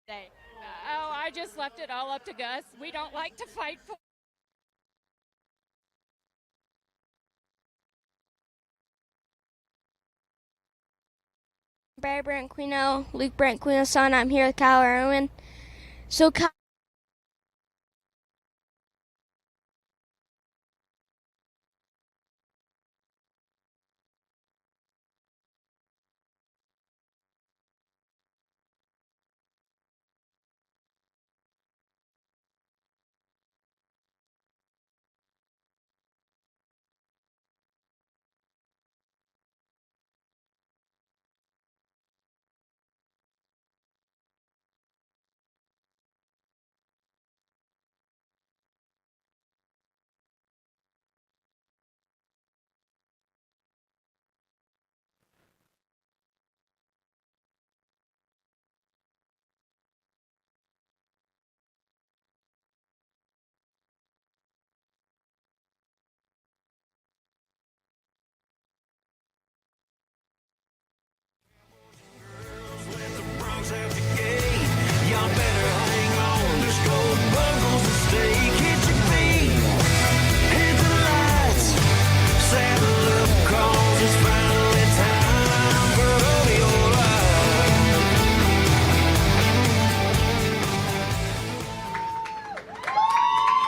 Day. Oh, I just left it all up to Gus. We don't like to fight for. Branquinho, Luke Branquinho's son. I'm here with Kyle Irwin. So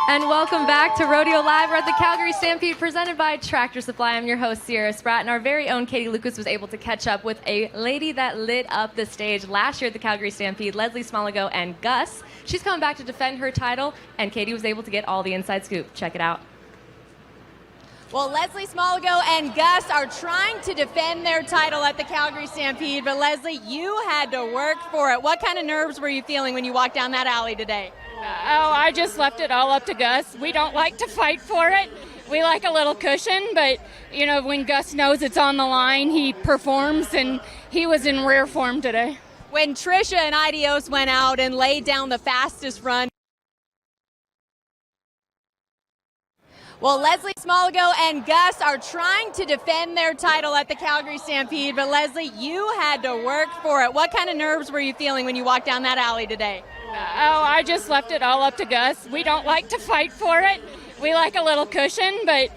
And welcome back to Rodeo Live. We're at the Calgary Stampede presented by Tractor Supply. I'm your host, Sierra Spratt, and our very own Katy Lucas was able to catch up with a lady that lit up the stage last year at the Calgary Stampede, Leslie Smoligo and Gus. She's coming back to defend her title, and Katy was able to get all the inside scoop. Check it out. Well, Leslie Smoligo and Gus are trying to defend their title at the Calgary Stampede, but Leslie, you had to work for it. What kind of nerves were you feeling when you walked down that alley today? Oh, I just left it all up to Gus. We don't like to fight for it. We like a little cushion, but, when Gus knows it's on the line, he performs, and he was in rare form today. When Trisha and Idios went out and laid down the fastest run. Well, Leslie Smoligo and Gus are trying to defend their title at the Calgary Stampede, but Leslie, you had to work for it. What kind of nerves were you feeling when you walked down that alley today? Oh, I just left it all up to Gus. We don't like to fight for it. We like a little cushion, but,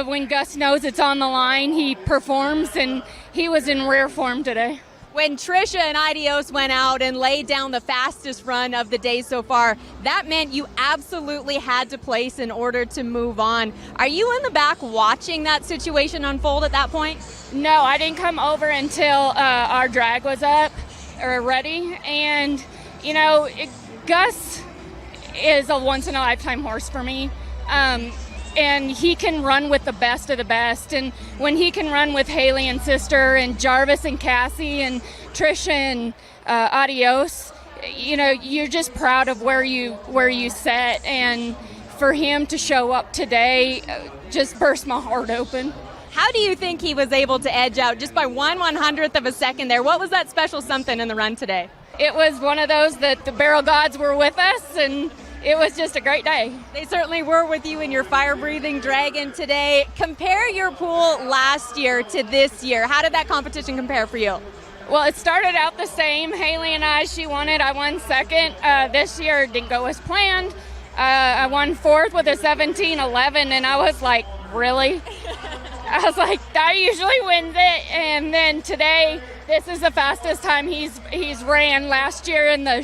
when Gus knows it's on the line, he performs, and he was in rare form today. When Trisha and Idios went out and laid down the fastest run of the day so far, that meant you absolutely had to place in order to move on. Are you in the back watching that situation unfold at that point? No, I didn't come over until our drag was up or ready, and Gus is a once-in-a-lifetime horse for me, and he can run with the best of the best. And when he can run with Haley and Sister and Jarvis and Cassie and Trisha and Adios, you're just proud of where you set. And for him to show up today just burst my heart open. How do you think he was able to edge out just by 1/100th of a second there? What was that special something in the run today? It was one of those that the barrel gods were with us, and it was just a great day. They certainly were with you in your fire-breathing dragon today. Compare your pool last year to this year. How did that competition compare for you? Well, it started out the same. Haley and she won it. I won second. This year it didn't go as planned. I won fourth with a 17-11, and I was like, really? I was like, that usually wins it. And then today, this is the fastest time he's ran. Last year in the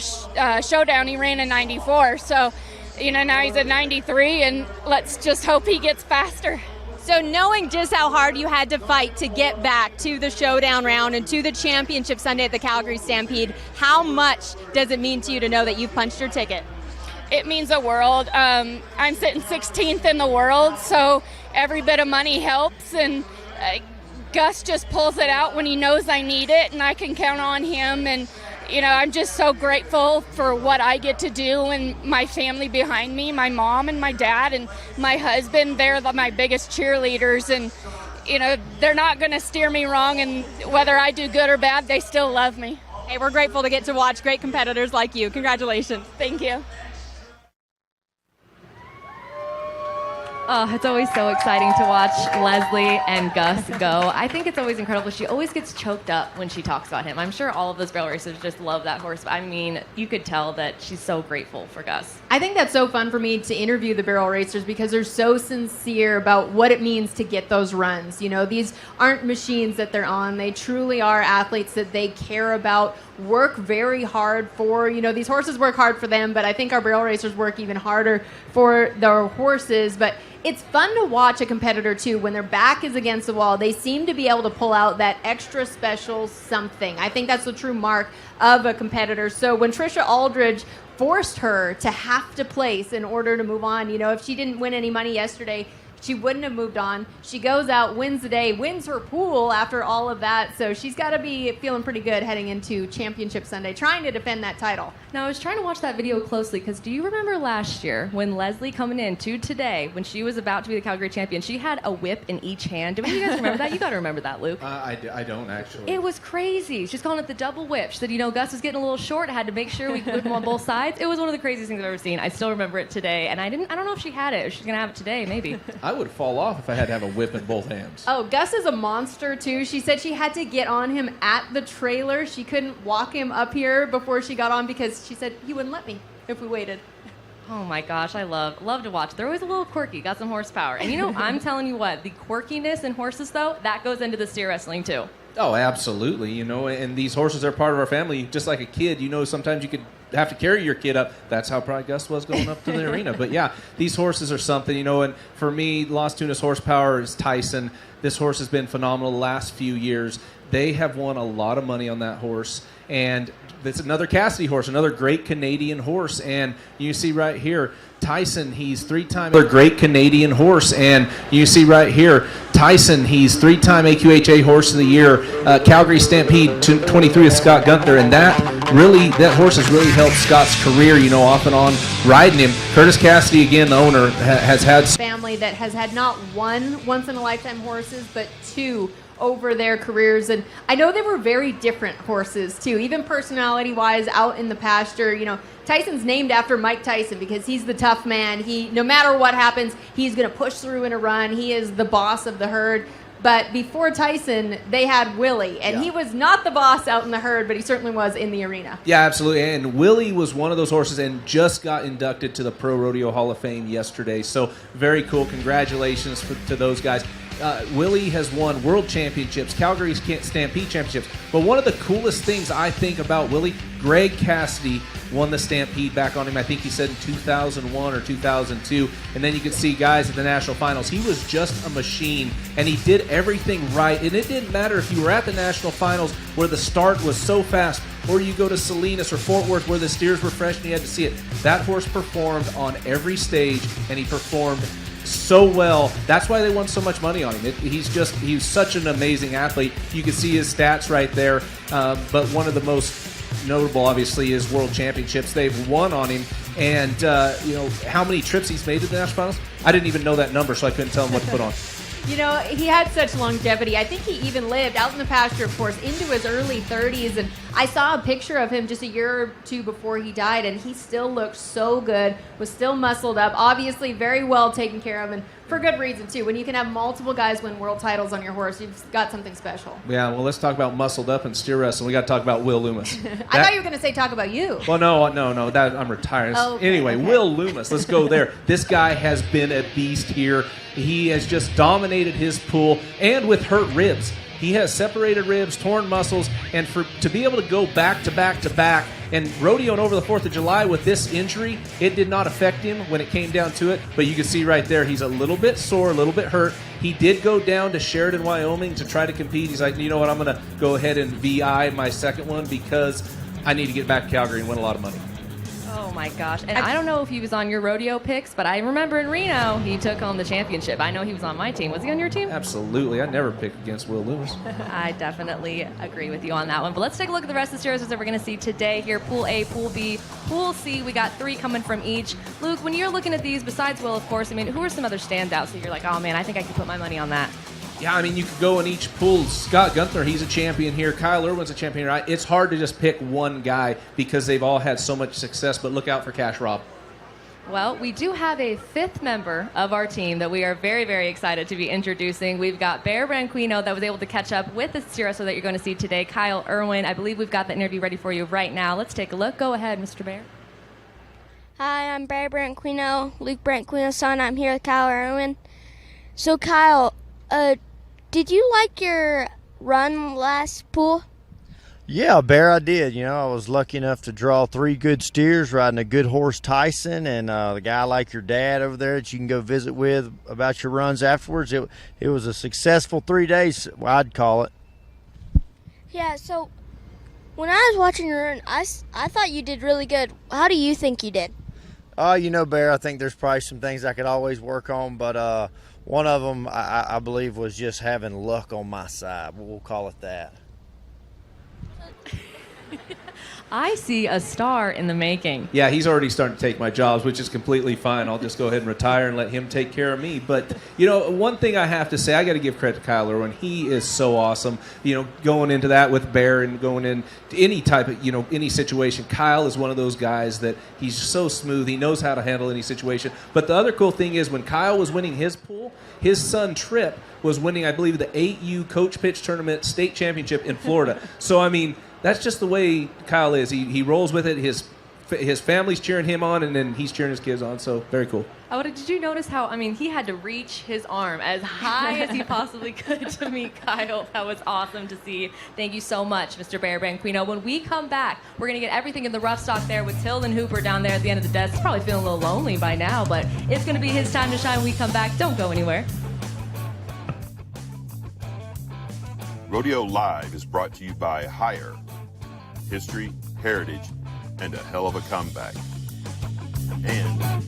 showdown, he ran a 94. So, now he's at 93, and let's just hope he gets faster. So knowing just how hard you had to fight to get back to the showdown round and to the championship Sunday at the Calgary Stampede, how much does it mean to you to know that you've punched your ticket? It means the world. I'm sitting 16th in the world, so every bit of money helps, and Gus just pulls it out when he knows I need it, and I can count on him. And I'm just so grateful for what I get to do, and my family behind me, my mom and my dad and my husband. They're my biggest cheerleaders, and they're not going to steer me wrong, and whether I do good or bad, they still love me. Hey, we're grateful to get to watch great competitors like you. Congratulations. Thank you. Oh, it's always so exciting to watch Leslie and Gus go. I think it's always incredible. She always gets choked up when she talks about him. I'm sure all of those barrel racers just love that horse. I mean, you could tell that she's so grateful for Gus. I think that's so fun for me to interview the barrel racers because they're so sincere about what it means to get those runs. You know, these aren't machines that they're on. They truly are athletes that they care about, work very hard for. You know, these horses work hard for them, but I think our barrel racers work even harder for their horses. But it's fun to watch a competitor, too. When their back is against the wall, they seem to be able to pull out that extra special something. I think that's the true mark of a competitor. So when Trisha Aldridge forced her to have to place in order to move on, you know, if she didn't win any money yesterday, she wouldn't have moved on. She goes out, wins the day, wins her pool after all of that. So she's got to be feeling pretty good heading into Championship Sunday, trying to defend that title. Now, I was trying to watch that video closely because do you remember last year when Leslie coming in to today, when she was about to be the Calgary champion, she had a whip in each hand? Do you guys remember that? You got to remember that, Luke. I don't, actually. It was crazy. She's calling it the double whip. She said, you know, Gus was getting a little short. I had to make sure we whip him on both sides. It was one of the craziest things I've ever seen. I still remember it today. And I don't know if she had it or she's going to have it today, maybe. I would fall off if I had to have a whip in both hands. Oh, Gus is a monster, too. She said she had to get on him at the trailer. She couldn't walk him up here before she got on because she said he wouldn't let me if we waited. Oh my gosh, I love to watch. They're always a little quirky, got some horsepower. And you know, I'm telling you what, the quirkiness in horses, though, that goes into the steer wrestling, too. Oh, absolutely. You know, and these horses are part of our family. Just like a kid, you know, sometimes you could have to carry your kid up. That's how probably Gus was going up to the arena. But yeah, these horses are something, you know, and for me, Las Tunas horsepower is Tyson. This horse has been phenomenal the last few years. They have won a lot of money on that horse. And it's another Cassidy horse, another great Canadian horse. And you see right here, Tyson, he's three-time another great Canadian horse. And you see right here, Tyson, he's three-time AQHA Horse of the Year, Calgary Stampede 23 with Scott Gunther. And that horse has really helped Scott's career, you know, off and on riding him. Curtis Cassidy, again, the owner, has had Family that has had not one once-in-a-lifetime horses, but two over their careers. And I know they were very different horses, too, even personality-wise out in the pasture. You know, Tyson's named after Mike Tyson because he's the tough man. He, no matter what happens, he's going to push through in a run. He is the boss of the herd. But before Tyson, they had Willie, and he was not the boss out in the herd, but he certainly was in the arena. Yeah, absolutely. And Willie was one of those horses and just got inducted to the Pro Rodeo Hall of Fame yesterday. So very cool. Congratulations to those guys. Willie has won world championships, Calgary Stampede championships. But one of the coolest things I think about Willie, Greg Cassidy won the Stampede back on him. I think he said in 2001 or 2002. And then you could see guys at the national finals. He was just a machine, and he did everything right. And it didn't matter if you were at the national finals where the start was so fast, or you go to Salinas or Fort Worth where the steers were fresh and you had to see it. That horse performed on every stage, and he performed so well. That's why they won so much money on him. He's such an amazing athlete. You can see his stats right there. But one of the most notable, obviously, is World Championships. They've won on him. And, you know, how many trips he's made to the national finals? I didn't even know that number, so I couldn't tell him what to put on. You know, he had such longevity. I think he even lived out in the pasture, of course, into his early 30s. And I saw a picture of him just a year or two before he died, and he still looked so good, was still muscled up, obviously very well taken care of, and for good reason, too. When you can have multiple guys win world titles on your horse, you've got something special. Yeah, well, let's talk about muscled up and steer wrestling. We got to talk about Will Loomis. I thought you were going to say talk about you. Well, no, that I'm retired. Okay, Anyway, okay. Will Loomis, let's go there. This guy has been a beast here. He has just dominated his pool, and with hurt ribs. He has separated ribs, torn muscles, and to be able to go back to back to back and rodeoing over the 4th of July with this injury, it did not affect him when it came down to it. But you can see right there, he's a little bit sore, a little bit hurt. He did go down to Sheridan, Wyoming to try to compete. He's like, you know what, I'm going to go ahead and VI my second one because I need to get back to Calgary and win a lot of money. Oh my gosh. And I don't know if he was on your rodeo picks, but I remember in Reno, he took home the championship. I know he was on my team. Was he on your team? Absolutely. I never pick against Will Loomis. I definitely agree with you on that one. But let's take a look at the rest of the steers that we're going to see today here. Pool A, Pool B, Pool C. We got 3 coming from each. Luke, when you're looking at these, besides Will, of course, I mean, who are some other standouts that you're like, oh man, I think I could put my money on that? Yeah, I mean, you could go in each pool. Scott Gunther, he's a champion here. Kyle Irwin's a champion here. It's hard to just pick one guy because they've all had so much success, but look out for Cash Rob. Well, we do have a fifth member of our team that we are very, very excited to be introducing. We've got Bear Branquinho that was able to catch up with the Sierra that you're going to see today. Kyle Irwin, I believe we've got the interview ready for you right now. Let's take a look. Go ahead, Mr. Bear. Hi, I'm Bear Branquinho, Luke Branquinho's son. I'm here with Kyle Irwin. So, Kyle, did you like your run last pool? Yeah, Bear, I did. You know, I was lucky enough to draw 3 good steers, riding a good horse, Tyson, and the guy like your dad over there that you can go visit with about your runs afterwards. It was a successful 3 days, I'd call it. Yeah, so when I was watching your run, I thought you did really good. How do you think you did? You know, Bear, I think there's probably some things I could always work on, but one of them, I believe, was just having luck on my side. We'll call it that. I see a star in the making. Yeah, he's already starting to take my jobs, which is completely fine. I'll just go ahead and retire and let him take care of me. But, you know, one thing I have to say, I got to give credit to Kyle Irwin. He is so awesome. You know, going into that with Bear and going into any type of, you know, any situation, Kyle is one of those guys that he's so smooth. He knows how to handle any situation. But the other cool thing is when Kyle was winning his pool, his son Tripp was winning, I believe, the 8U Coach Pitch Tournament state championship in Florida. So, I mean, that's just the way Kyle is. He rolls with it. His family's cheering him on, and then he's cheering his kids on. So very cool. Oh, did you notice how, I mean, he had to reach his arm as high as he possibly could to meet Kyle. That was awesome to see. Thank you so much, Mr. Bear Branquinho. When we come back, we're going to get everything in the rough stock there with Tilden Hooper down there at the end of the desk. He's probably feeling a little lonely by now, but it's going to be his time to shine when we come back. Don't go anywhere. Rodeo Live is brought to you by Hire. History, heritage, and a hell of a comeback. And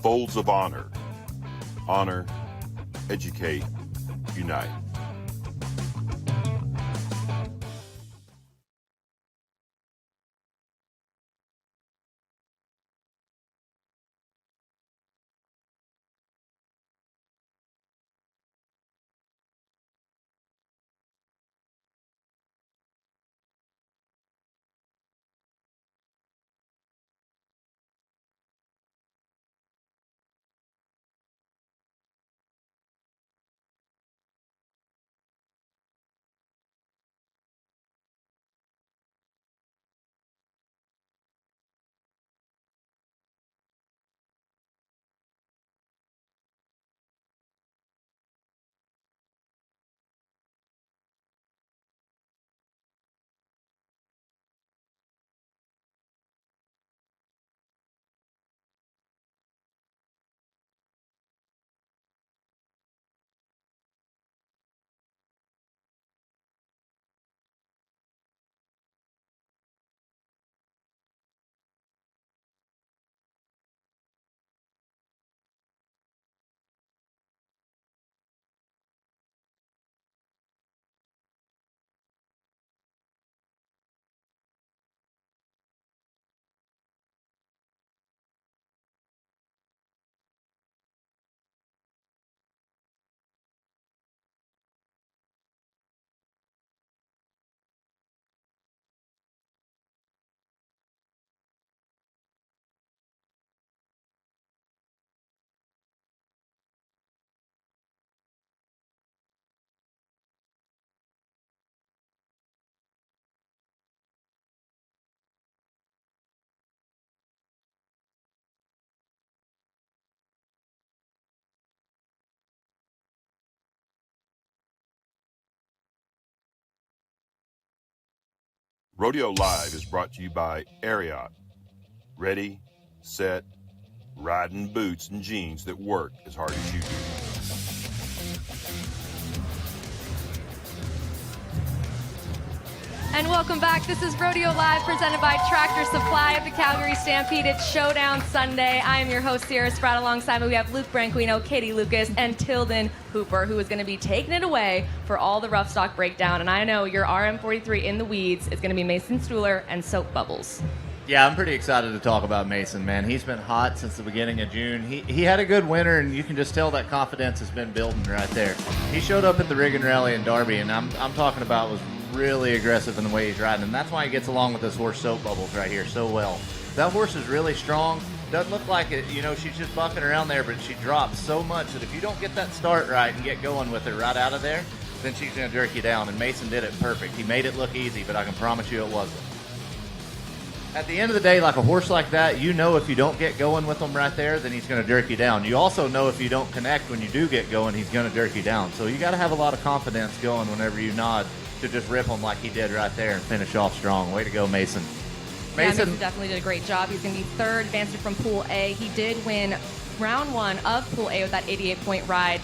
Folds of Honor. Honor, educate, unite. Rodeo Live is brought to you by Ariat. Ready, set, riding boots and jeans that work as hard as you do. And welcome back. This is Rodeo Live presented by Tractor Supply of the Calgary Stampede. It's Showdown Sunday. I am your host, Sierra Spratt. Alongside me, we have Luke Branquinho, Katy Lucas, and Tilden Hooper, who is going to be taking it away for all the rough stock breakdown. And I know your RM43 in the weeds is going to be Mason Stuhler and Soap Bubbles. Yeah, I'm pretty excited to talk about Mason, man. He's been hot since the beginning of June. He had a good winter, and you can just tell that confidence has been building right there. He showed up at the Riggin Rally in Derby, and I'm talking about was really aggressive in the way he's riding, and that's why he gets along with this horse Soap Bubbles right here so well. That horse is really strong. Doesn't look like it. You know, she's just bucking around there, but she drops so much that if you don't get that start right and get going with her right out of there, then she's going to jerk you down. And Mason did it perfect. He made it look easy, but I can promise you it wasn't. At the end of the day, like a horse like that, you know if you don't get going with him right there, then he's going to jerk you down. You also know if you don't connect when you do get going, he's going to jerk you down. So you got to have a lot of confidence going whenever you nod to just rip him like he did right there and finish off strong. Way to go, Mason. Mason definitely did a great job. He's going to be third, advancing from Pool A. He did win round 1 of Pool A with that 88-point ride.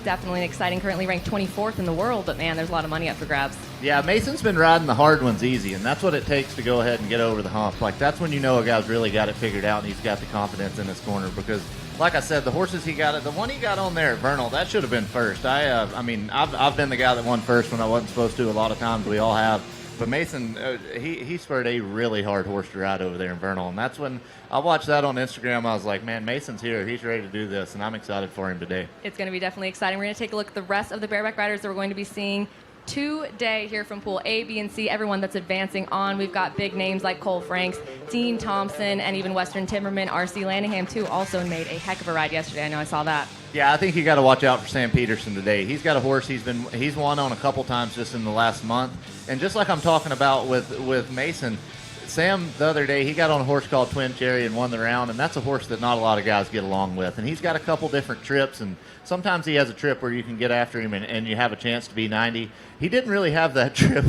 Definitely exciting. Currently ranked 24th in the world, but man, there's a lot of money up for grabs. Yeah, Mason's been riding the hard ones easy, and that's what it takes to go ahead and get over the hump. Like, that's when you know a guy's really got it figured out and he's got the confidence in his corner because, like I said, the horses he got, the one he got on there at Vernal, that should have been first. I mean, I've been the guy that won first when I wasn't supposed to a lot of times. We all have. But Mason, he spurred a really hard horse to ride over there in Vernal, and that's when I watched that on Instagram. I was like, man, Mason's here. He's ready to do this, and I'm excited for him today. It's going to be definitely exciting. We're going to take a look at the rest of the bareback riders that we're going to be seeing today here from Pool A, B, and C. Everyone that's advancing on. We've got big names like Cole Franks, Dean Thompson, and even Western Timmerman. R.C. Landingham, too, also made a heck of a ride yesterday. I know I saw that. Yeah, I think you got to watch out for Sam Peterson today. He's got a horse he's won on a couple times just in the last month. And just like I'm talking about with Mason, Sam the other day, he got on a horse called Twin Cherry and won the round, and that's a horse that not a lot of guys get along with. And he's got a couple different trips, and sometimes he has a trip where you can get after him and you have a chance to be 90. He didn't really have that trip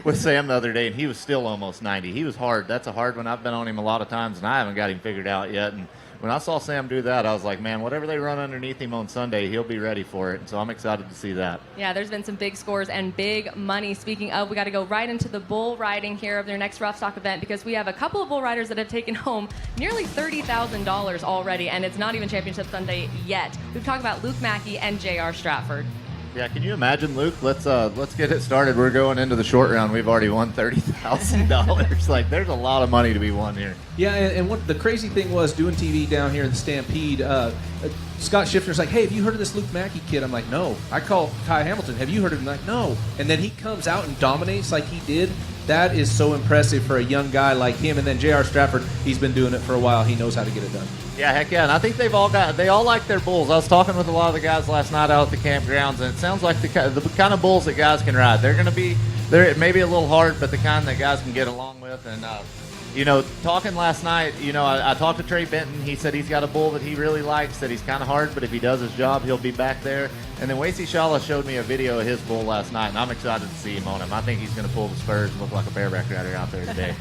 with Sam the other day, and he was still almost 90. He was hard. That's a hard one. I've been on him a lot of times, and I haven't got him figured out yet. And when I saw Sam do that, I was like, man, whatever they run underneath him on Sunday, he'll be ready for it. And so I'm excited to see that. Yeah, there's been some big scores and big money. Speaking of, we got to go right into the bull riding here of their next Rough Stock event because we have a couple of bull riders that have taken home nearly $30,000 already, and it's not even Championship Sunday yet. We've talked about Luke Mackey and J.R. Stratford. Yeah, can you imagine, Luke? Let's get it started. We're going into the short round. We've already won $30,000. Like, there's a lot of money to be won here. Yeah, and what the crazy thing was doing TV down here in the Stampede, Scott Schiffner's like, hey, have you heard of this Luke Mackey kid? I'm like, no. I call Kai Hamilton, have you heard of him? I'm like, no. And then he comes out and dominates like he did. That is so impressive for a young guy like him. And then J.R. Stratford, he's been doing it for a while. He knows how to get it done. Yeah, heck yeah. And I think they all like their bulls. I was talking with a lot of the guys last night out at the campgrounds, and it sounds like the kind of bulls that guys can ride. They're maybe a little hard, but the kind that guys can get along with. And, talking last night, I talked to Trey Benton. He said he's got a bull that he really likes, that he's kind of hard, but if he does his job, he'll be back there. And then Wasey Shala showed me a video of his bull last night, and I'm excited to see him on him. I think he's going to pull the spurs and look like a bareback rider out there today.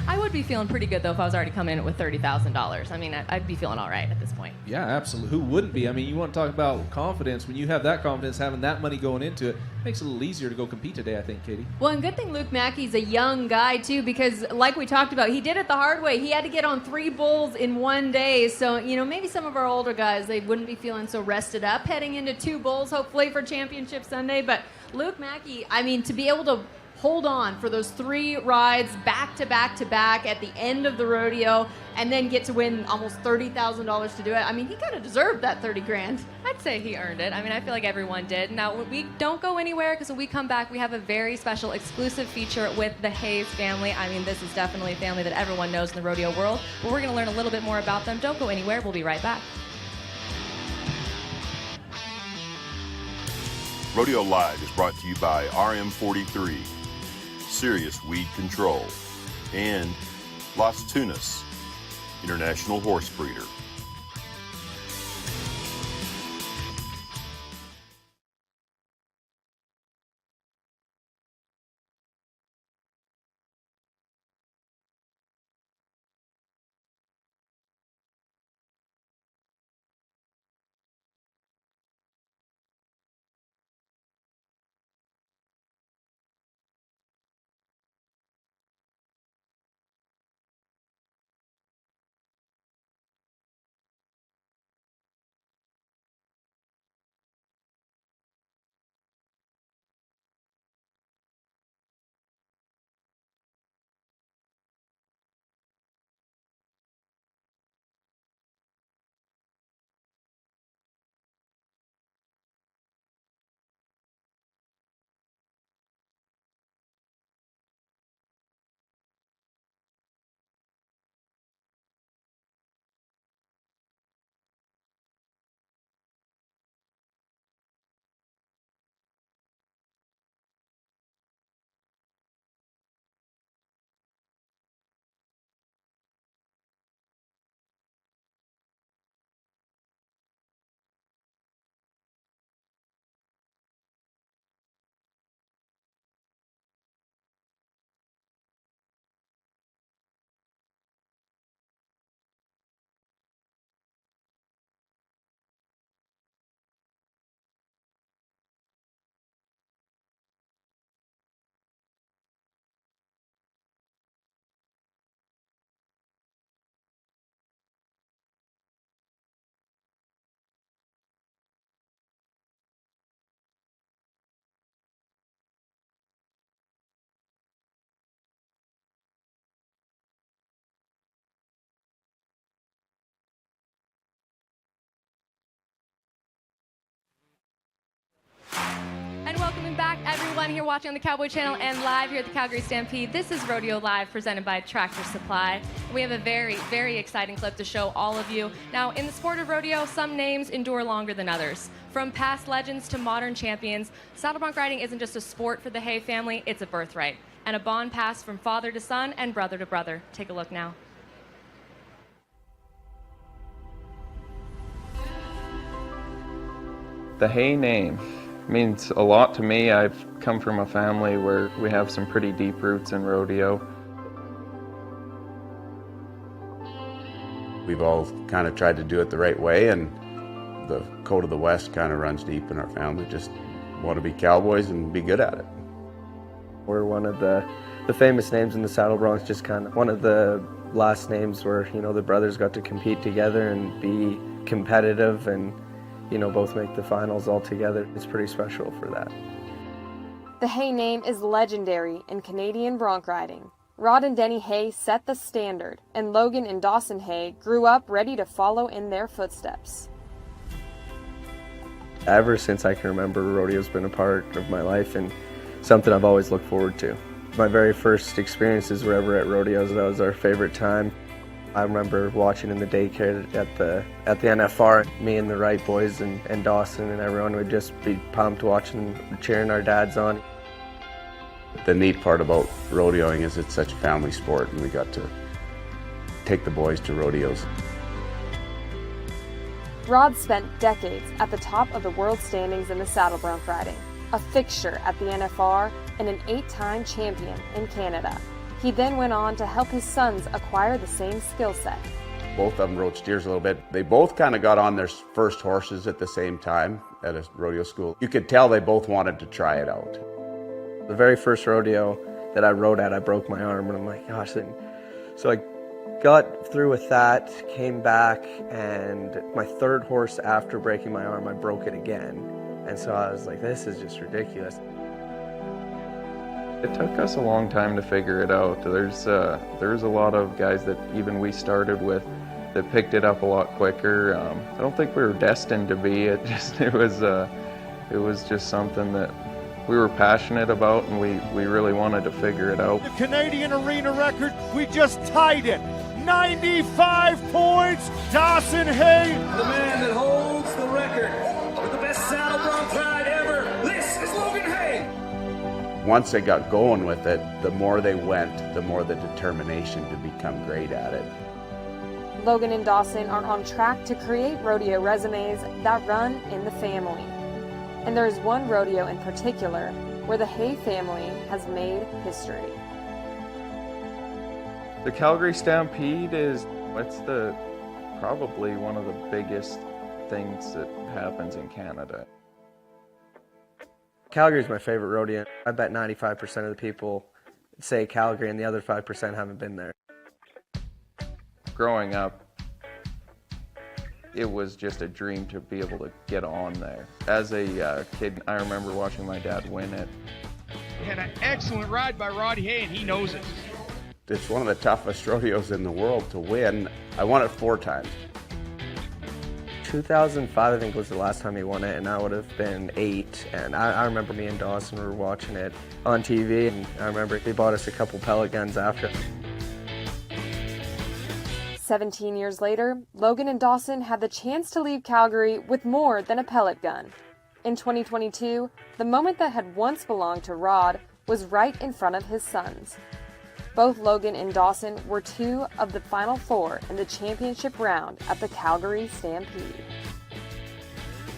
I would be feeling pretty good, though, if I was already coming in with $30,000. I mean, I'd be feeling all right at this point. Yeah, absolutely. Who wouldn't be? I mean, you want to talk about confidence. When you have that confidence, having that money going into it, makes it a little easier to go compete today, I think, Katie. Well, and good thing Luke Mackey's a young guy, too, because like we talked about, he did it the hard way. He had to get on 3 bulls in one day. So, maybe some of our older guys, they wouldn't be feeling so rested up heading into 2 bulls, hopefully, for Championship Sunday. But Luke Mackey, I mean, to be able to hold on for those 3 rides back to back to back at the end of the rodeo and then get to win almost $30,000 to do it. I mean, he kind of deserved that 30 grand. I'd say he earned it. I mean, I feel like everyone did. Now, we don't go anywhere because when we come back, we have a very special exclusive feature with the Hayes family. I mean, this is definitely a family that everyone knows in the rodeo world, but we're going to learn a little bit more about them. Don't go anywhere. We'll be right back. Rodeo Live is brought to you by RM43, Serious Weed Control, and Las Tunas, International Horse Breeder. Welcome back, everyone here watching on the Cowboy Channel and live here at the Calgary Stampede. This is Rodeo Live, presented by Tractor Supply. We have a very, very exciting clip to show all of you. Now, in the sport of rodeo, some names endure longer than others. From past legends to modern champions, saddle bronc riding isn't just a sport for the Hay family, it's a birthright. And a bond passed from father to son and brother to brother. Take a look now. The Hay name means a lot to me. I've come from a family where we have some pretty deep roots in rodeo. We've all kind of tried to do it the right way, and the code of the West kind of runs deep in our family. Just want to be cowboys and be good at it. We're one of the famous names in the saddle broncs, just kind of one of the last names where, you know, the brothers got to compete together and be competitive and, you know, both make the finals all together. It's pretty special for that. The Hay name is legendary in Canadian bronc riding. Rod and Denny Hay set the standard, and Logan and Dawson Hay grew up ready to follow in their footsteps. Ever since I can remember, rodeo's been a part of my life and something I've always looked forward to. My very first experiences were ever at rodeos. That was our favorite time. I remember watching in the daycare at the NFR. Me and the Wright boys and Dawson and everyone would just be pumped watching, cheering our dads on. The neat part about rodeoing is it's such a family sport, and we got to take the boys to rodeos. Rod spent decades at the top of the world standings in the saddle bronc riding, a fixture at the NFR, and an 8-time champion in Canada. He then went on to help his sons acquire the same skill set. Both of them rode steers a little bit. They both kind of got on their first horses at the same time at a rodeo school. You could tell they both wanted to try it out. The very first rodeo that I rode at, I broke my arm, and I'm like, gosh. So I got through with that, came back, and my third horse after breaking my arm, I broke it again. And so I was like, this is just ridiculous. It took us a long time to figure it out. There's a lot of guys that even we started with that picked it up a lot quicker. I don't think we were destined to be. It was just something that we were passionate about, and we really wanted to figure it out. The Canadian arena record, we just tied it. 95 points, Dawson Hay. The man that holds the record for the best saddle bronc ride ever. This is Logan Hay. Once they got going with it, the more they went, the more the determination to become great at it. Logan and Dawson are on track to create rodeo resumes that run in the family. And there is one rodeo in particular where the Hay family has made history. The Calgary Stampede it's probably one of the biggest things that happens in Canada. Calgary's my favorite rodeo. I bet 95% of the people say Calgary and the other 5% haven't been there. Growing up, it was just a dream to be able to get on there. As a kid, I remember watching my dad win it. We had an excellent ride by Roddy Hay, and he knows it. It's one of the toughest rodeos in the world to win. I won it 4 times. 2005, I think, was the last time he won it, and I would have been 8. And I remember me and Dawson were watching it on TV, and I remember he bought us a couple pellet guns after. 17 years later, Logan and Dawson had the chance to leave Calgary with more than a pellet gun. In 2022, the moment that had once belonged to Rod was right in front of his sons. Both Logan and Dawson were 2 of the final 4 in the championship round at the Calgary Stampede.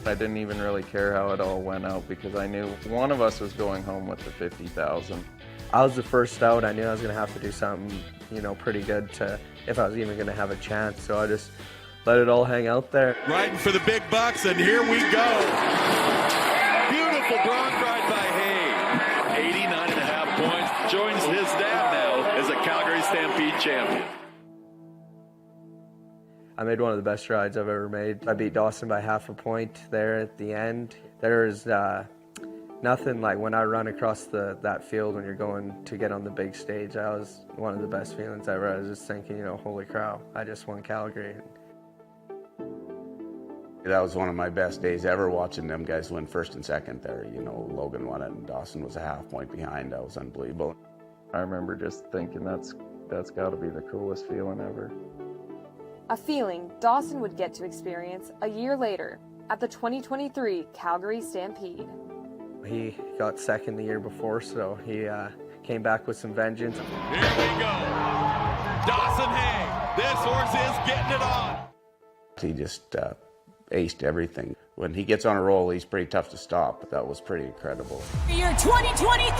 I didn't even really care how it all went out because I knew one of us was going home with the $50,000. I was the first out. I knew I was going to have to do something, pretty good if I was even going to have a chance. So I just let it all hang out there. Riding for the big bucks, and here we go. Beautiful bronc ride by Hay. 89.5 points. Joins his dad now as a Calgary Stampede champion. I made one of the best rides I've ever made. I beat Dawson by half a point there at the end. There's nothing like when I run across that field when you're going to get on the big stage. That was one of the best feelings ever. I was just thinking, holy cow, I just won Calgary. That was one of my best days ever, watching them guys win first and second there. You know, Logan won it and Dawson was a half point behind. That was unbelievable. I remember just thinking that's got to be the coolest feeling ever. A feeling Dawson would get to experience a year later at the 2023 Calgary Stampede. He got second the year before, so he came back with some vengeance. Here we go. Dawson Hay. This horse is getting it on. He just aced everything. When he gets on a roll, he's pretty tough to stop, but that was pretty incredible. Your 2023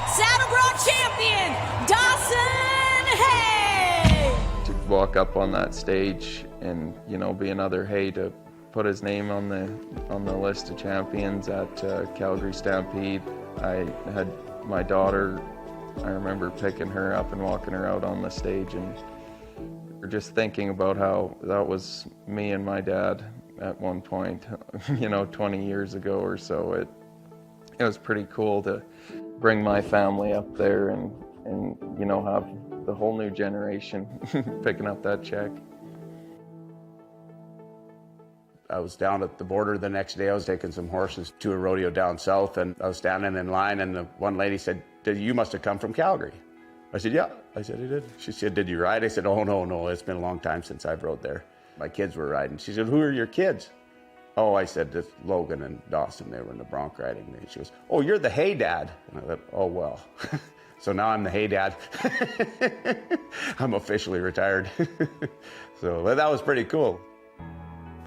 Saddle Bronc champion, Dawson Hay. To walk up on that stage and, you know, be another Hay to put his name on the list of champions at Calgary Stampede. I had my daughter, I remember picking her up and walking her out on the stage, and just thinking about how that was me and my dad at one point, you know, 20 years ago or so. It was pretty cool to bring my family up there and you know, have the whole new generation picking up that check. I was down at the border the next day. I was taking some horses to a rodeo down south, and I was standing in line, and the one lady said, "You must have come from Calgary." I said, "Yeah." I said, "I did." She said, "Did you ride?" I said, "Oh, no. It's been a long time since I've rode there. My kids were riding." She said, "Who are your kids?" "Oh," I said, "It's Logan and Dawson. They were in the bronc riding." And she goes, "Oh, you're the Hay dad." And I thought, "Oh, well." So now I'm the Hay dad. I'm officially retired. So that was pretty cool.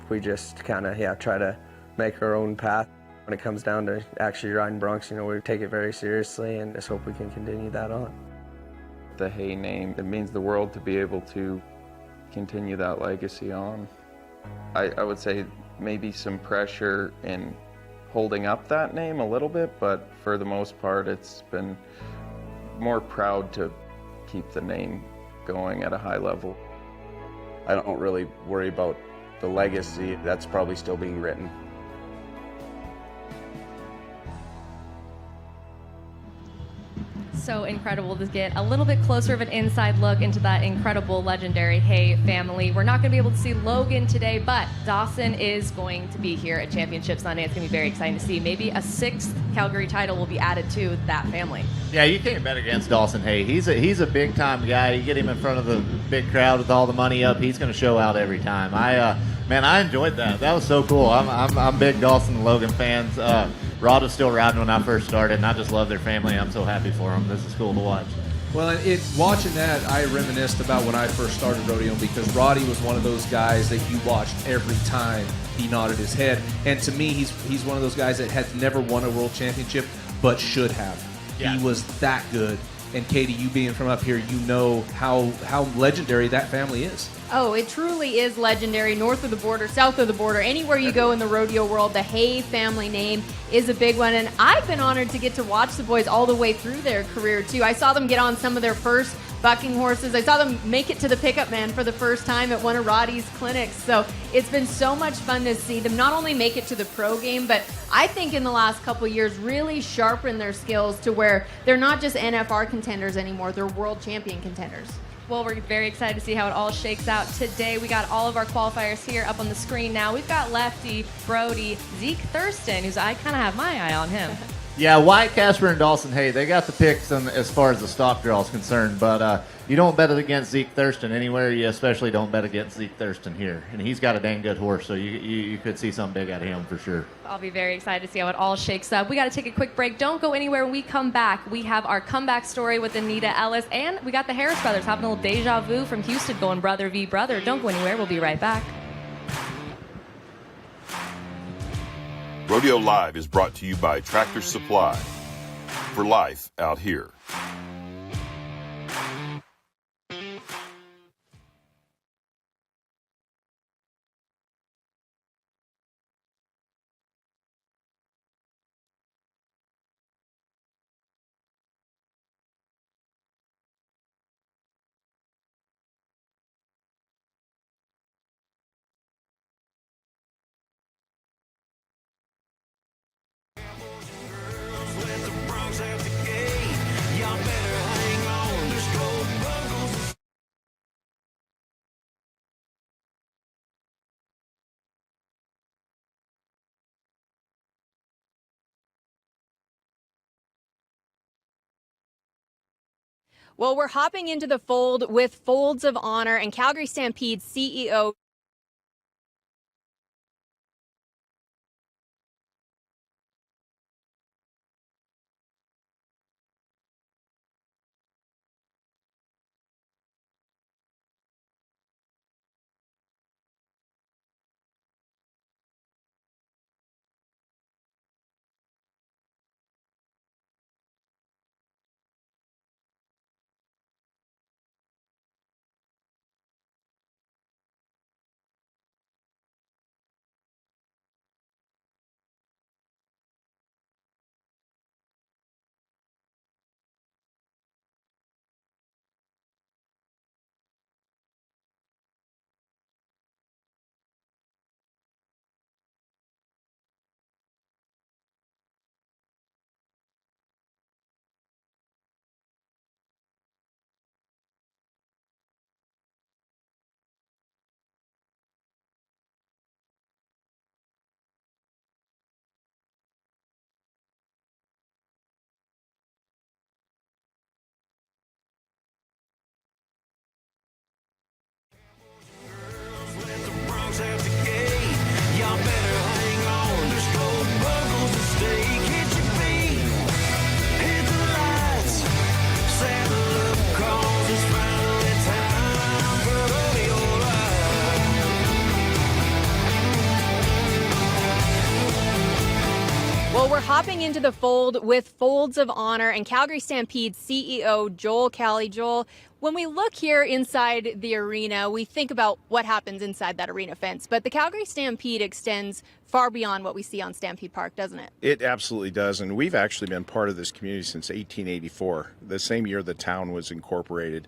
We just kind of, try to make our own path. When it comes down to actually riding broncs, you know, we take it very seriously and just hope we can continue that on. The Hay name, it means the world to be able to continue that legacy on. I would say maybe some pressure in holding up that name a little bit, but for the most part, it's been more proud to keep the name going at a high level. I don't really worry about the legacy. That's probably still being written. So incredible to get a little bit closer of an inside look into that incredible, legendary Hay family. We're not going to be able to see Logan today, but Dawson is going to be here at Championship Sunday. It's going to be very exciting to see. Maybe a 6th Calgary title will be added to that family. Yeah, you can't bet against Dawson Hay. He's a big-time guy. You get him in front of the big crowd with all the money up, he's going to show out every time. I enjoyed that. That was so cool. I'm big Dawson and Logan fans. Rod was still riding when I first started, and I just love their family. I'm so happy for them. This is cool to watch. Well, watching that, I reminisced about when I first started rodeo, because Roddy was one of those guys that you watched every time he nodded his head. And to me, he's one of those guys that had never won a world championship, but should have. Yeah. He was that good. And Katy, you being from up here, you know how legendary that family is. Oh, it truly is legendary. North of the border, south of the border, anywhere you go in the rodeo world, the Hay family name is a big one. And I've been honored to get to watch the boys all the way through their career, too. I saw them get on some of their first bucking horses. I saw them make it to the pickup man for the first time at one of Roddy's clinics. So it's been so much fun to see them not only make it to the pro game, but I think in the last couple of years really sharpen their skills to where they're not just NFR contenders anymore, they're world champion contenders. Well, we're very excited to see how it all shakes out today. We got all of our qualifiers here up on the screen now. We've got Lefty, Brody, Zeke Thurston, I kind of have my eye on him. Yeah, Wyatt Casper and Dawson Hay, they got the picks as far as the stock draw is concerned, but you don't bet it against Zeke Thurston anywhere. You especially don't bet against Zeke Thurston here. And he's got a dang good horse, so you could see something big out of him for sure. I'll be very excited to see how it all shakes up. We got to take a quick break. Don't go anywhere. When we come back, we have our comeback story with Anita, Ellis, and we got the Harris brothers having a little deja vu from Houston going brother v. brother. Don't go anywhere. We'll be right back. Rodeo Live is brought to you by Tractor Supply. For life out here. Well, we're hopping into the fold with Folds of Honor and Calgary Stampede CEO Well, we're hopping into the fold with Folds of Honor and Calgary Stampede CEO Joel Kelly. Joel, when we look here inside the arena, we think about what happens inside that arena fence, but the Calgary Stampede extends far beyond what we see on Stampede Park, doesn't it? It absolutely does, and we've actually been part of this community since 1884, the same year the town was incorporated.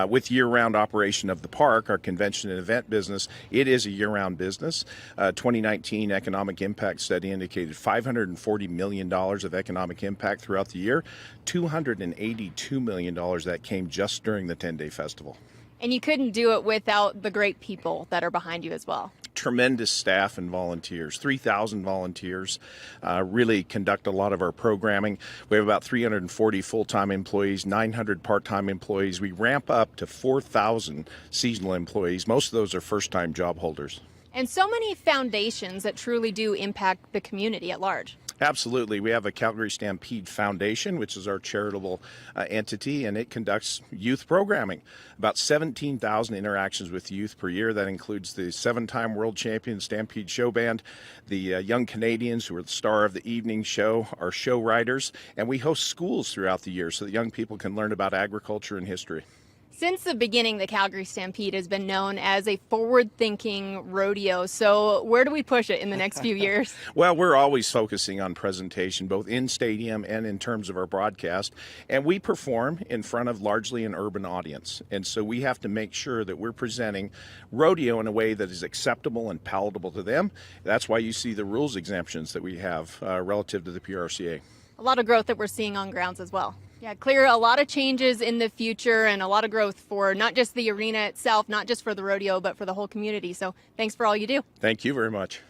With year-round operation of the park, our convention and event business, it is a year-round business. 2019 economic impact study indicated $540 million of economic impact throughout the year, $282 million that came just during the 10-day festival. And you couldn't do it without the great people that are behind you as well. Tremendous staff and volunteers, 3,000 volunteers really conduct a lot of our programming. We have about 340 full-time employees, 900 part-time employees. We ramp up to 4,000 seasonal employees. Most of those are first-time job holders. And so many foundations that truly do impact the community at large. Absolutely. We have a Calgary Stampede Foundation, which is our charitable entity, and it conducts youth programming. About 17,000 interactions with youth per year. That includes the 7-time world champion Stampede Show Band, the young Canadians who are the star of the evening show, our show riders, and we host schools throughout the year so that young people can learn about agriculture and history. Since the beginning, the Calgary Stampede has been known as a forward-thinking rodeo. So where do we push it in the next few years? Well, we're always focusing on presentation, both in stadium and in terms of our broadcast. And we perform in front of largely an urban audience. And so we have to make sure that we're presenting rodeo in a way that is acceptable and palatable to them. That's why you see the rules exemptions that we have relative to the PRCA. A lot of growth that we're seeing on grounds as well. Yeah, clear a lot of changes in the future and a lot of growth for not just the arena itself, not just for the rodeo, but for the whole community. So thanks for all you do. Thank you very much.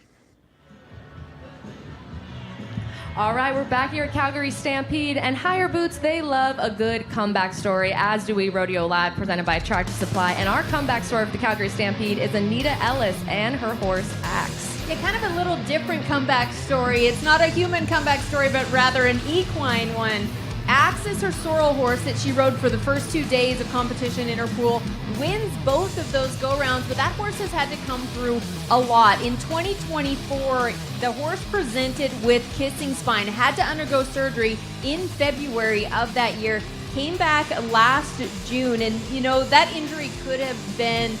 All right, we're back here at Calgary Stampede, and Higher Boots, they love a good comeback story, as do we. Rodeo Live, presented by Tractor Supply. And our comeback story for the Calgary Stampede is Anita Ellis and her horse, Axe. Yeah, kind of a little different comeback story. It's not a human comeback story, but rather an equine one. Axe is her sorrel horse that she rode for the first 2 days of competition in her pool, wins both of those go-rounds, but that horse has had to come through a lot. In 2024, the horse presented with kissing spine, had to undergo surgery in February of that year, came back last June, and you know, that injury could have been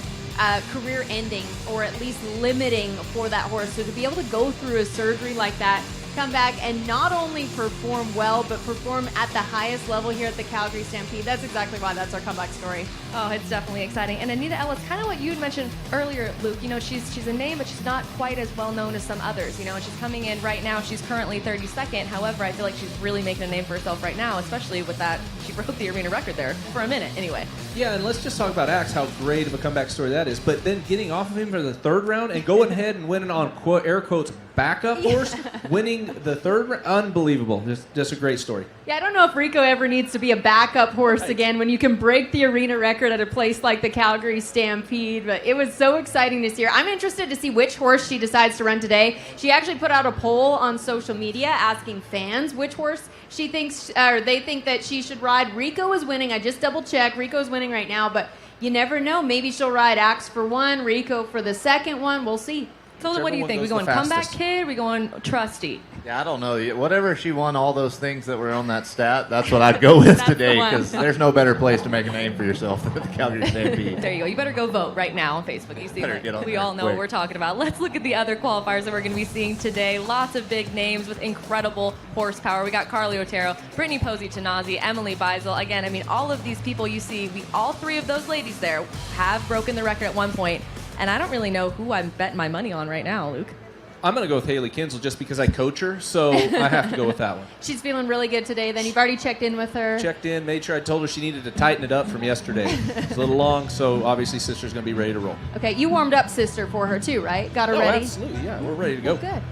career ending or at least limiting for that horse. So to be able to go through a surgery like that, come back and not only perform well, but perform at the highest level here at the Calgary Stampede. That's exactly why that's our comeback story. Oh, it's definitely exciting. And Anita Ellis, kind of what you had mentioned earlier, Luke, you know, she's a name, but she's not quite as well known as some others, you know, and she's coming in right now. She's currently 32nd. However, I feel like she's really making a name for herself right now, especially with that. She broke the arena record there for a minute anyway. Yeah, and let's just talk about Axe, how great of a comeback story that is. But then getting off of him for the third round and going ahead and winning on, quote, air quotes, backup horse winning the third. Unbelievable. Just a great story. Yeah, I don't know if Rico ever needs to be a backup horse again when you can break the arena record at a place like the Calgary Stampede, but it was so exciting this year. I'm interested to see which horse she decides to run today. She actually put out a poll on social media asking fans which horse she thinks, or they think that she should ride. Rico is winning. I just double checked. Rico's winning right now, but you never know. Maybe she'll ride Axe for one, Rico for the second one. We'll see. So what do you think? We going comeback kid? We going trusty? Yeah, I don't know. Whatever she won, all those things that were on that stat, that's what I'd go with today, because there's no better place to make a name for yourself than the Calgary Stampede. There you go. You better go vote right now on Facebook. You see, we all know what we're talking about. Let's look at the other qualifiers that we're going to be seeing today. Lots of big names with incredible horsepower. We got Carly Otero, Brittany Posey-Tanazi, Emily Beisel. Again, I mean, all of these people you see, all three of those ladies there have broken the record at one point. And I don't really know who I'm betting my money on right now, Luke. I'm going to go with Haley Kinsel just because I coach her, so I have to go with that one. She's feeling really good today. Then you've already checked in with her. Checked in, made sure I told her she needed to tighten it up from yesterday. It's a little long, so obviously Sister's going to be ready to roll. Okay, you warmed up Sister for her too, right? Got her ready? Absolutely, yeah. We're ready to go. Good.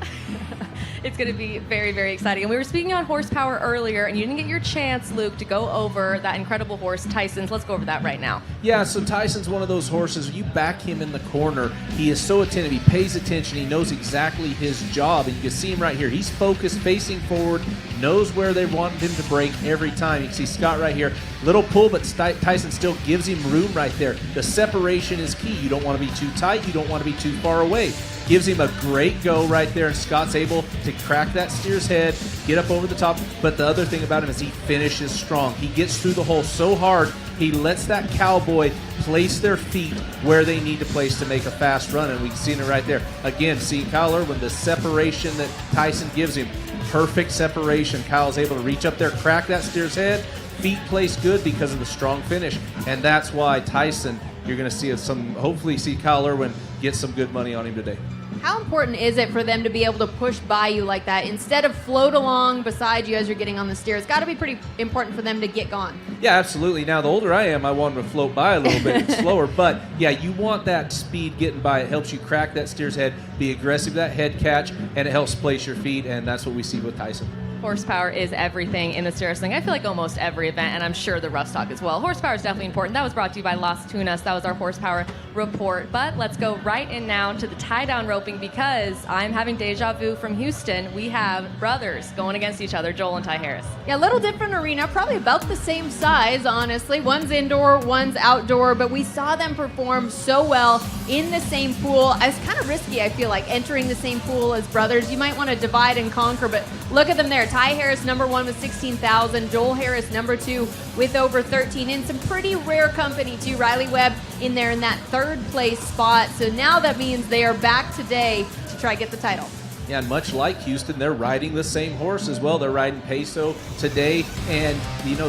It's going to be very, very exciting. And we were speaking on horsepower earlier, and you didn't get your chance, Luke, to go over that incredible horse, Tyson's. Let's go over that right now. Yeah, so Tyson's one of those horses, you back him in the corner, he is so attentive, he pays attention, he knows exactly his job, and you can see him right here. He's focused, facing forward, knows where they want him to break every time. You can see Scott right here, little pull, but Tyson still gives him room right there. The separation is key. You don't want to be too tight, you don't want to be too far away. Gives him a great go right there, and Scott's able to crack that steer's head, get up over the top. But the other thing about him is he finishes strong. He gets through the hole so hard, he lets that cowboy place their feet where they need to place to make a fast run, and we've seen it right there. Again, seeing Kyle Irwin, the separation that Tyson gives him, perfect separation. Kyle's able to reach up there, crack that steer's head, feet placed good because of the strong finish, and that's why Tyson, you're going to see hopefully see Kyle Irwin get some good money on him today. How important is it for them to be able to push by you like that instead of float along beside you as you're getting on the steer? It's got to be pretty important for them to get gone. Yeah, absolutely. Now, the older I am, I want them to float by a little bit slower. But, yeah, you want that speed getting by. It helps you crack that steer's head, be aggressive, that head catch, and it helps place your feet, and that's what we see with Tyson. Horsepower is everything in the steer wrestling. I feel like almost every event, and I'm sure the rough stock as well. Horsepower is definitely important. That was brought to you by Las Tunas. That was our horsepower report. But let's go right in now to the tie-down roping, because I'm having deja vu from Houston. We have brothers going against each other, Joel and Ty Harris. Yeah, a little different arena, probably about the same size, honestly. One's indoor, one's outdoor, but we saw them perform so well in the same pool. It's kind of risky, I feel like, entering the same pool as brothers. You might want to divide and conquer, but look at them there. Ty Harris, number one with 16,000. Joel Harris, number two with over 13. In some pretty rare company, too. Riley Webb in there in that third place spot. So now that means they are back today to try to get the title. Yeah, and much like Houston, they're riding the same horse as well. They're riding Peso today, and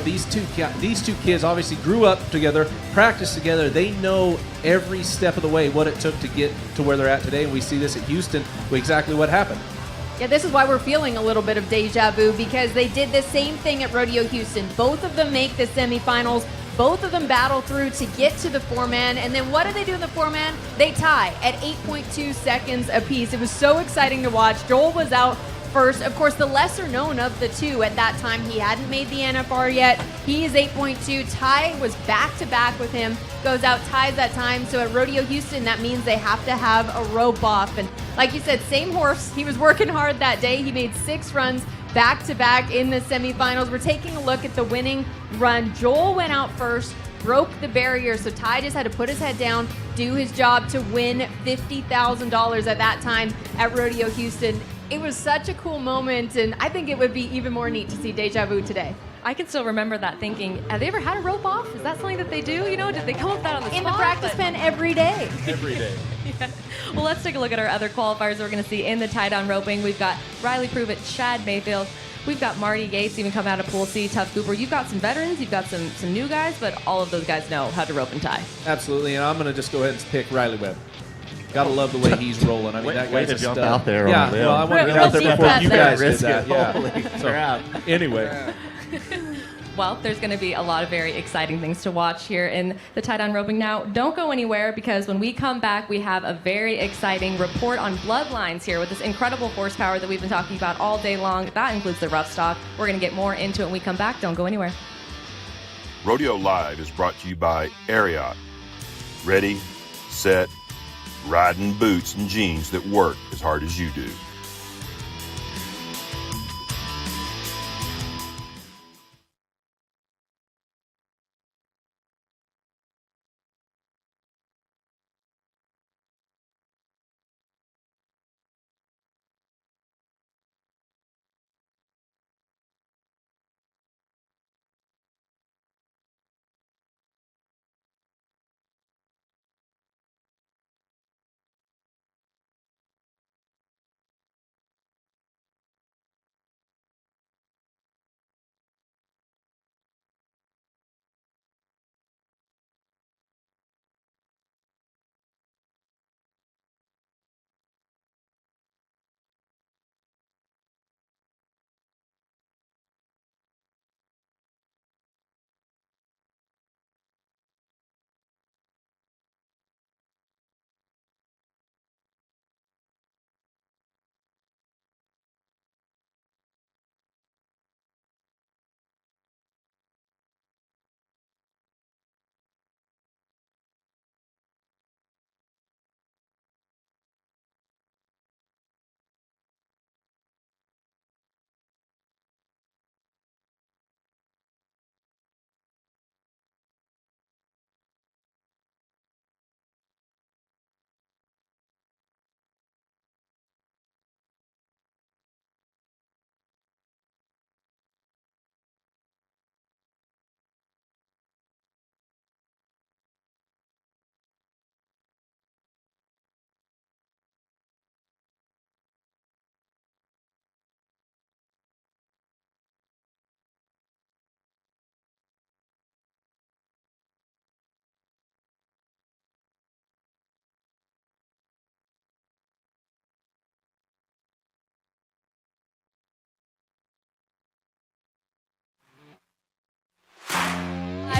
these two kids obviously grew up together, practiced together. They know every step of the way what it took to get to where they're at today, and we see this at Houston with exactly what happened. Yeah, this is why we're feeling a little bit of deja vu, because they did the same thing at Rodeo Houston. Both of them make the semifinals. Both of them battle through to get to the four-man. And then what do they do in the four-man? They tie at 8.2 seconds apiece. It was so exciting to watch. Joel was out first. Of course, the lesser known of the two at that time. He hadn't made the NFR yet. He is 8.2. Ty was back-to-back with him. Goes out, ties that time. So at Rodeo Houston, that means they have to have a rope off. And like you said, same horse. He was working hard that day. He made 6 runs back-to-back in the semifinals. We're taking a look at the winning run. Joel went out first, broke the barrier, so Ty just had to put his head down, do his job to win $50,000 at that time at Rodeo Houston. It was such a cool moment, and I think it would be even more neat to see deja vu today. I can still remember that thinking, have they ever had a rope off? Is that something that they do? Did they come up with that on the spot? In the practice pen every day. Every day. Yeah. Well, let's take a look at our other qualifiers we're going to see in the tie-down roping. We've got Riley Pruitt, Chad Mayfield. We've got Marty Yates even coming out of Pool C, Tuff Cooper. You've got some veterans, you've got some new guys, but all of those guys know how to rope and tie. Absolutely, and I'm going to just go ahead and pick Riley Webb. Gotta love the way he's rolling. I mean, that guy's to jump stud. out there. Yeah, well, I want to get out there before you guys did that. Yeah. Holy crap. Anyway. Well, there's going to be a lot of very exciting things to watch here in the tie-down roping. Now, don't go anywhere, because when we come back, we have a very exciting report on bloodlines here with this incredible horsepower that we've been talking about all day long. That includes the rough stock. We're going to get more into it when we come back. Don't go anywhere. Rodeo Live is brought to you by Ariat. Ready, set, riding boots and jeans that work as hard as you do.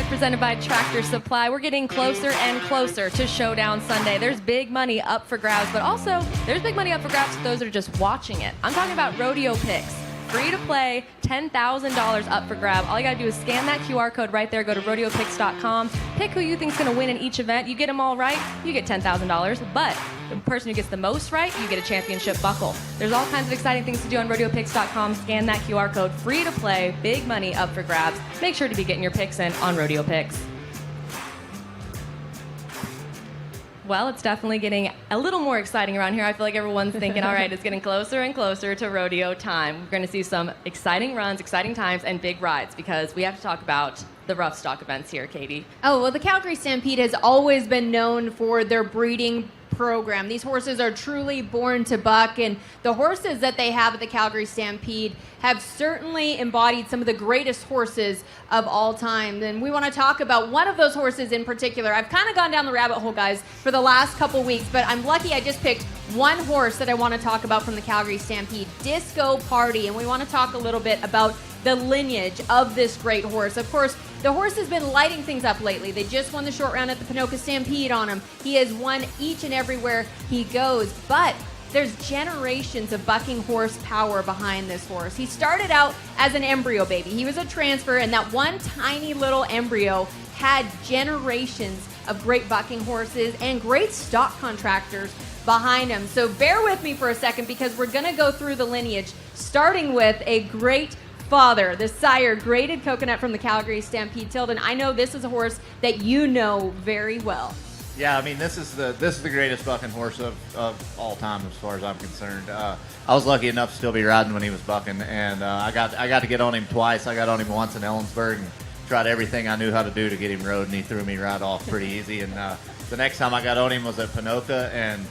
Presented by Tractor Supply. We're getting closer and closer to Showdown Sunday. There's big money up for grabs, but also there's big money up for grabs for those that are just watching it. I'm talking about rodeo picks. Free to play, $10,000 up for grab. All you gotta do is scan that QR code right there. Go to rodeopicks.com. Pick who you think's gonna win in each event. You get them all right, you get $10,000. But the person who gets the most right, you get a championship buckle. There's all kinds of exciting things to do on rodeopicks.com. Scan that QR code. Free to play, big money up for grabs. Make sure to be getting your picks in on Rodeo Picks. Well, it's definitely getting a little more exciting around here. I feel like everyone's thinking, all right, it's getting closer and closer to rodeo time. We're going to see some exciting runs, exciting times, and big rides, because we have to talk about the rough stock events here, Katie. Oh, well, the Calgary Stampede has always been known for their breeding program. These horses are truly born to buck, and the horses that they have at the Calgary Stampede have certainly embodied some of the greatest horses of all time. And we want to talk about one of those horses in particular. I've kind of gone down the rabbit hole, guys, for the last couple weeks, but I'm lucky I just picked one horse that I want to talk about from the Calgary Stampede, Disco Party, and we want to talk a little bit about the lineage of this great horse. Of course, the horse has been lighting things up lately. They just won the short round at the Ponoka Stampede on him. He has won each and everywhere he goes, but there's generations of bucking horsepower behind this horse. He started out as an embryo baby. He was a transfer, and that one tiny little embryo had generations of great bucking horses and great stock contractors behind him. So bear with me for a second, because we're going to go through the lineage, starting with a great father, the sire, Graded Coconut from the Calgary Stampede. Tilden, I know this is a horse that you know very well. Yeah, I mean, this is the greatest bucking horse of all time as far as I'm concerned. I was lucky enough to still be riding when he was bucking, and I got to get on him twice. I got on him once in Ellensburg and tried everything I knew how to do to get him rode, and he threw me right off pretty easy. And the next time I got on him was at Ponoka, and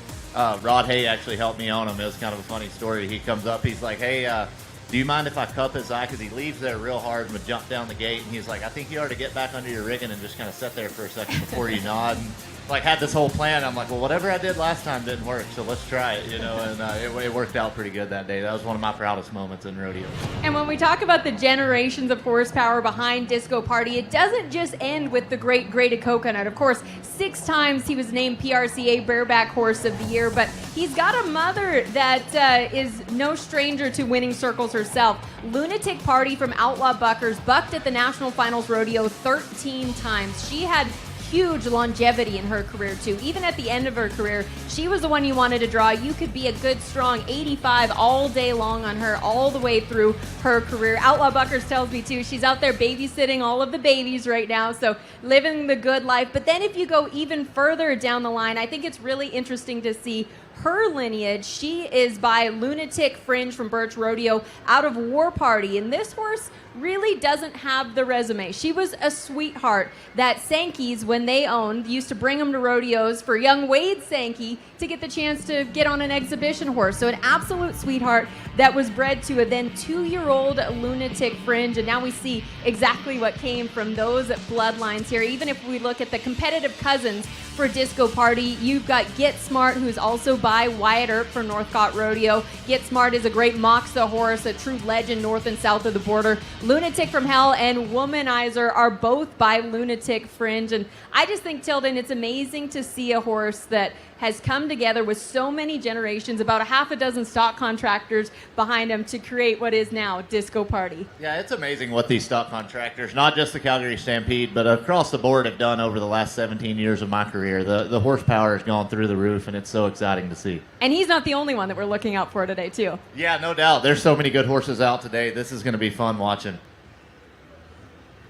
Rod Hay actually helped me on him. It was kind of a funny story. He comes up, he's like, hey, do you mind if I cup his eye? Because he leaves there real hard and would jump down the gate. And he's like, I think you ought to get back under your rigging and just kind of sit there for a second before you nod. And, like, had this whole plan. I'm like, well, whatever I did last time didn't work, so let's try it, you know. And it worked out pretty good that day. That was one of my proudest moments in rodeo. And when we talk about the generations of horsepower behind Disco Party, it doesn't just end with the great Grated Coconut. Of course, 6 times he was named PRCA Bareback Horse of the Year, but he's got a mother that is no stranger to winning circles herself. Lunatic Party from Outlaw Buckers bucked at the National Finals Rodeo 13 times. She had huge longevity in her career too. Even at the end of her career, she was the one you wanted to draw. You could be a good strong 85 all day long on her all the way through her career. Outlaw Buckers tells me too, she's out there babysitting all of the babies right now, so living the good life. But then if you go even further down the line, I think it's really interesting to see her lineage. She is by Lunatic Fringe from Birch Rodeo out of War Party, and this horse really doesn't have the resume. She was a sweetheart that Sankey's, when they owned, used to bring them to rodeos for young Wade Sankey to get the chance to get on an exhibition horse. So an absolute sweetheart that was bred to a then 2-year-old Lunatic Fringe, and now we see exactly what came from those bloodlines here. Even if we look at the competitive cousins for Disco Party, you've got Get Smart, who's also by Wyatt Earp for Northcott Rodeo. Get Smart is a great Moxa horse, a true legend north and south of the border. Lunatic from Hell and Womanizer are both by Lunatic Fringe. And I just think, Tilden, it's amazing to see a horse that has come together with so many generations, about a half a dozen stock contractors behind him to create what is now Disco Party. Yeah, it's amazing what these stock contractors, not just the Calgary Stampede, but across the board have done over the last 17 years of my career. The horsepower has gone through the roof, and it's so exciting to see. And he's not the only one that we're looking out for today, too. Yeah, no doubt. There's so many good horses out today. This is going to be fun watching.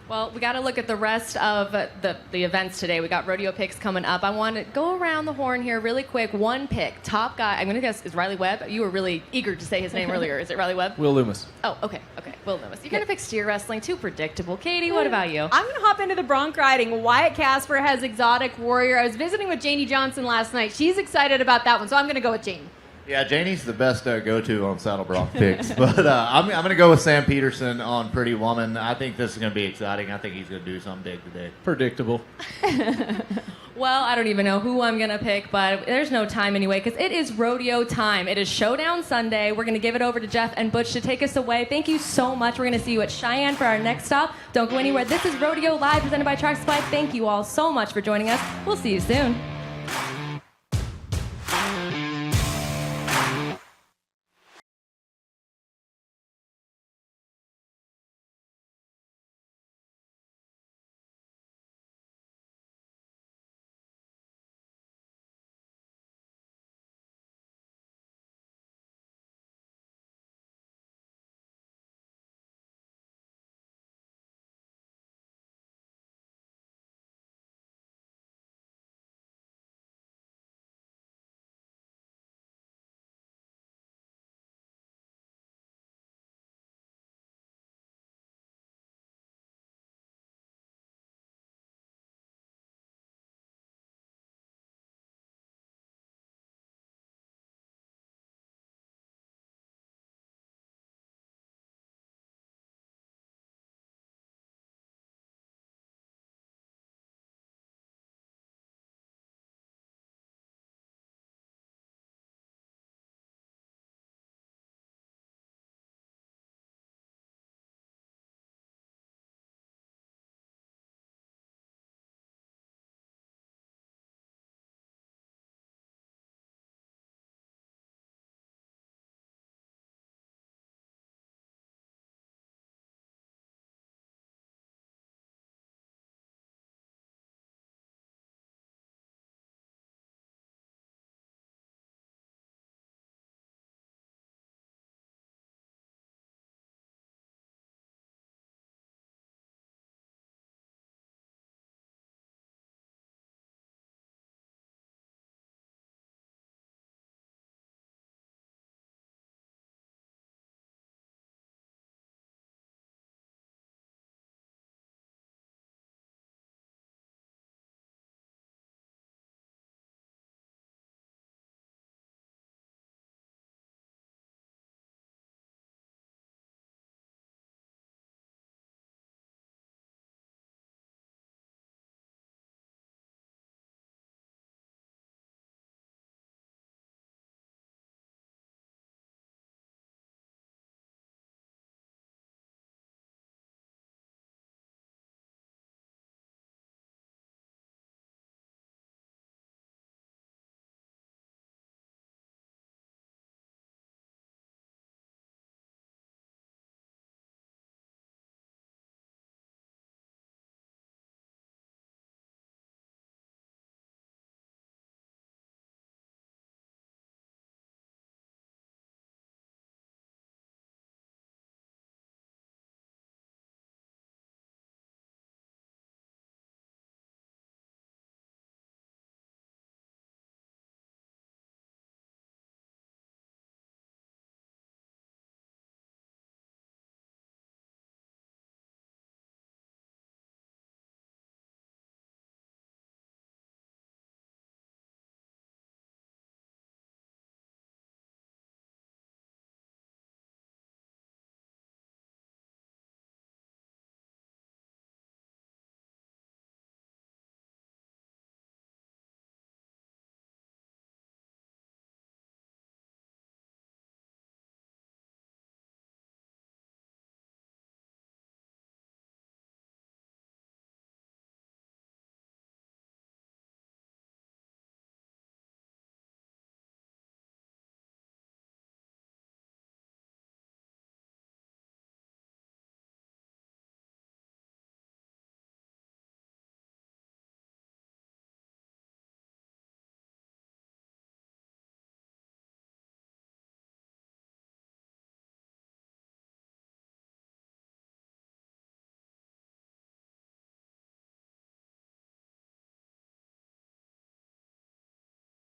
Well, we got to look at the rest of the events today. We got rodeo picks coming up. I want to go around the horn here really quick. One pick, top guy. I'm going to guess is Riley Webb. You were really eager to say his name earlier. Is it Riley Webb? Will Loomis. Oh, okay. Will Loomis. You're going to pick steer wrestling. Too predictable. Katie, what about you? I'm going to hop into the bronc riding. Wyatt Casper has Exotic Warrior. I was visiting with Janie Johnson last night. She's excited about that one, so I'm going to go with Janie. Yeah, Janie's the best go-to on Saddle Bronc picks. But I'm going to go with Sam Peterson on Pretty Woman. I think this is going to be exciting. I think he's going to do something big today. Predictable. Well, I don't even know who I'm going to pick, but there's no time anyway, because it is rodeo time. It is Showdown Sunday. We're going to give it over to Jeff and Butch to take us away. Thank you so much. We're going to see you at Cheyenne for our next stop. Don't go anywhere. This is Rodeo Live presented by Track Supply. Thank you all so much for joining us. We'll see you soon.